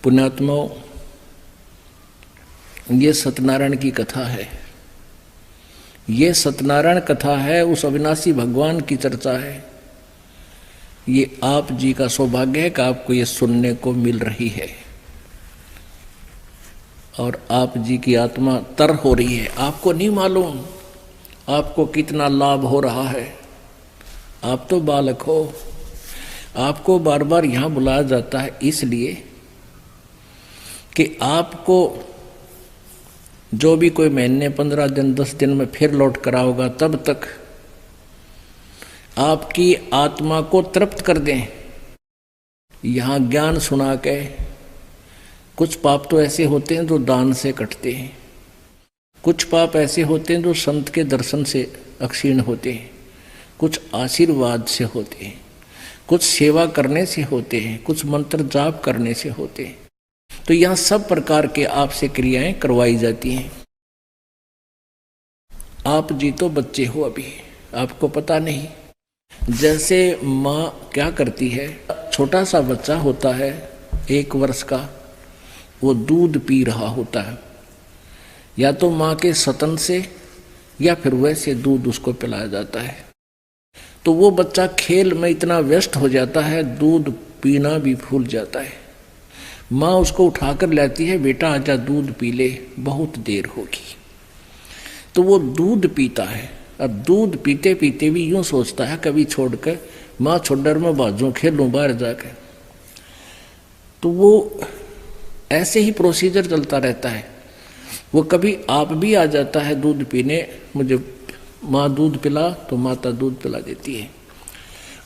पुण्यात्माओं, ये सत्यनारायण की कथा है। ये सत्यनारायण कथा है, उस अविनाशी भगवान की चर्चा है। ये आप जी का सौभाग्य है कि आपको ये सुनने को मिल रही है और आप जी की आत्मा तर हो रही है। आपको नहीं मालूम आपको कितना लाभ हो रहा है। आप तो बालक हो, आपको बार बार यहाँ बुलाया जाता है इसलिए कि आपको जो भी कोई महीने 15 दिन 10 दिन में फिर लौट कर आओगा, तब तक आपकी आत्मा को तृप्त कर दें। यहाँ ज्ञान सुना के कुछ पाप तो ऐसे होते हैं जो दान से कटते हैं, कुछ पाप ऐसे होते हैं जो संत के दर्शन से अक्षीण होते हैं, कुछ आशीर्वाद से होते हैं, कुछ सेवा करने से होते हैं, कुछ मंत्र जाप करने से होते हैं। तो यहाँ सब प्रकार के आपसे क्रियाएं करवाई जाती हैं। आप जी तो बच्चे हो, अभी आपको पता नहीं। जैसे माँ क्या करती है, छोटा सा बच्चा होता है 1 वर्ष का, वो दूध पी रहा होता है, या तो माँ के स्तन से या फिर वैसे दूध उसको पिलाया जाता है। तो वो बच्चा खेल में इतना व्यस्त हो जाता है, दूध पीना भी भूल जाता है। माँ उसको उठाकर लाती है, बेटा आजा दूध पी ले, बहुत देर होगी। तो वो दूध पीता है। अब दूध पीते पीते भी यूं सोचता है, कभी छोड़कर माँ छोड़कर मैं बाजू खेलूं बाहर जाकर। तो वो ऐसे ही प्रोसीजर चलता रहता है। वो कभी आप भी आ जाता है दूध पीने, मुझे माँ दूध पिला, तो माता दूध पिला देती है।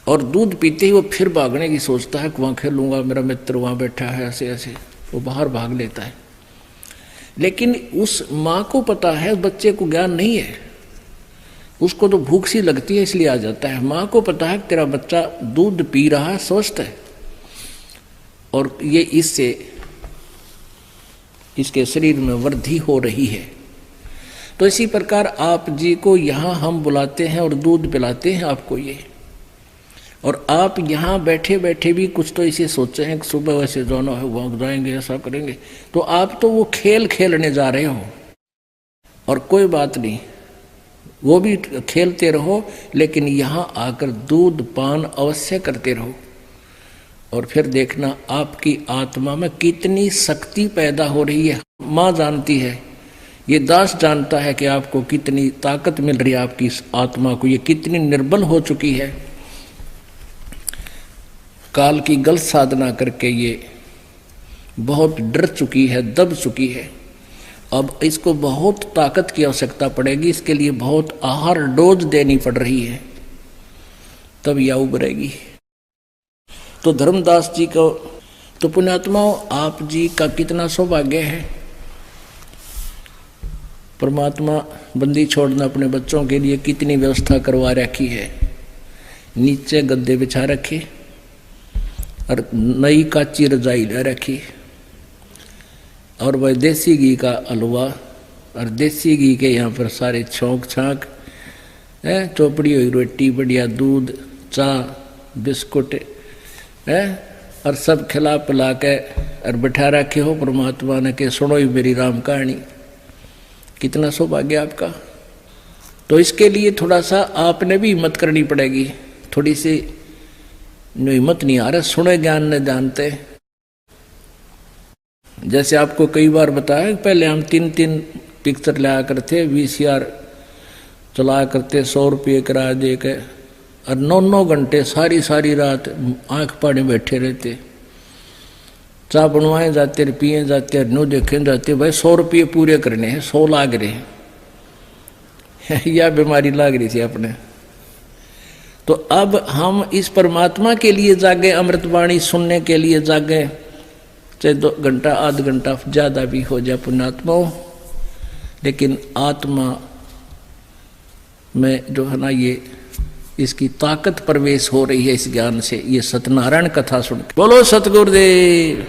और दूध पीते ही वो फिर भागने की सोचता है कि वहाँ खेलूंगा, मेरा मित्र वहाँ बैठा है, ऐसे ऐसे वो बाहर भाग लेता है। लेकिन उस माँ को पता है, बच्चे को ज्ञान नहीं है, उसको तो भूख सी लगती है इसलिए आ जाता है। माँ को पता है कि तेरा बच्चा दूध पी रहा है, स्वस्थ है, और ये इससे इसके शरीर में वृद्धि हो रही है। तो इसी प्रकार आप जी को यहाँ हम बुलाते हैं और दूध पिलाते हैं आपको ये। और आप यहाँ बैठे बैठे भी कुछ तो इसे सोचे हैं कि सुबह वैसे जाना है, वहाँ जाएंगे, ऐसा करेंगे। तो आप तो वो खेल खेलने जा रहे हो, और कोई बात नहीं, वो भी खेलते रहो, लेकिन यहाँ आकर दूध पान अवश्य करते रहो। और फिर देखना आपकी आत्मा में कितनी शक्ति पैदा हो रही है। माँ जानती है, ये दास जानता है कि आपको कितनी ताकत मिल रही है, आपकी आत्मा को ये कितनी निर्बल हो चुकी है। काल की गलत साधना करके ये बहुत डर चुकी है, दब चुकी है। अब इसको बहुत ताकत की आवश्यकता पड़ेगी, इसके लिए बहुत आहार डोज देनी पड़ रही है, तब यह उभरेगी। तो धर्मदास जी को, तो पुण्यात्माओं, आप जी का कितना सौभाग्य है। परमात्मा बंदी छोड़ना अपने बच्चों के लिए कितनी व्यवस्था करवा रखी है। नीचे गद्दे बिछा रखे और नई काची रजाई ले रखी, और वह देसी घी का हलवा, और देसी घी के यहाँ पर सारे छौंक छाँक है, चौपड़ी हुई रोटी, बढ़िया दूध, चाय, बिस्कुट है, और सब खिला पिला के और बैठा रखे हो परमात्मा ने कि सुनो ही मेरी राम कहानी। कितना सौभाग्य आपका। तो इसके लिए थोड़ा सा आपने भी हिम्मत करनी पड़ेगी। थोड़ी सी हिम्मत नहीं आ रहा, सुने ज्ञान न जानते। जैसे आपको कई बार बताया, पहले हम 3 पिक्चर लाया करते, VCR चलाया करते, 100 रुपये किराया दे के, और 9 घंटे सारी रात आंख पानी बैठे रहते, चाय बनवाए जाते, पिए जाते, न्यू देखे जाते। भाई 100 रुपये पूरे करने हैं, 100 लाग रहे हैं या बीमारी लाग रही थी अपने। तो अब हम इस परमात्मा के लिए जागे, अमृतवाणी सुनने के लिए जागे, चाहे 2 घंटा आध घंटा ज्यादा भी हो जाए पुण्यात्माओं, लेकिन आत्मा में जो है ना, ये इसकी ताकत प्रवेश हो रही है इस ज्ञान से। ये सत्यनारायण कथा सुन के बोलो सतगुरुदेव।